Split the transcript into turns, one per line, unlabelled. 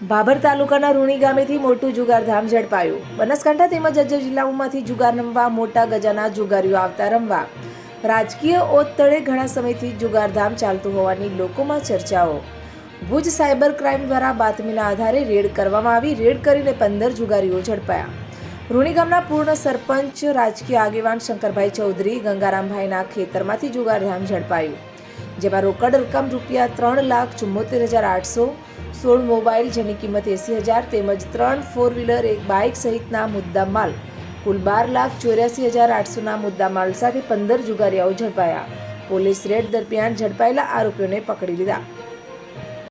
ભાભર તાલુકાના રૂણી ગામેથી મોટું જુગારધામ ઝડપાયું. બનાસકાંઠા તેમજ જજ્જર જિલ્લાઓમાંથી જુગાર રમવા મોટા ગજાના જુગારીઓ આવતા રમવા. રાજકીય ઓત તળે ઘણા સમયથી જુગારધામ ચાલતું હોવાની લોકોમાં ચર્ચાઓ. ભુજ સાયબર ક્રાઇમ દ્વારા બાતમીના આધારે રેડ કરવામાં આવી. રેડ કરીને 15 જુગારીઓ ઝડપાયા. રૂણી ગામના પૂર્ણ સરપંચ રાજકીય આગેવાન શંકરભાઈ ચૌધરી ગંગારામભાઈના ખેતરમાંથી જુગારધામ ઝડપાયું, જેમાં રોકડ રકમ રૂપિયા 3,74,800, 16 મોબાઈલ જેની કિંમત 80,000 તેમજ 3 4 વ્હીલર, એક બાઇક સહિતના મુદ્દામાલ કુલ 12,84,800ના મુદ્દામાલ સાથે 15 જુગારીઓ ઝડપાયા. પોલીસ રેડ દરમિયાન ઝડપાયેલા આરોપીઓને પકડી લીધા.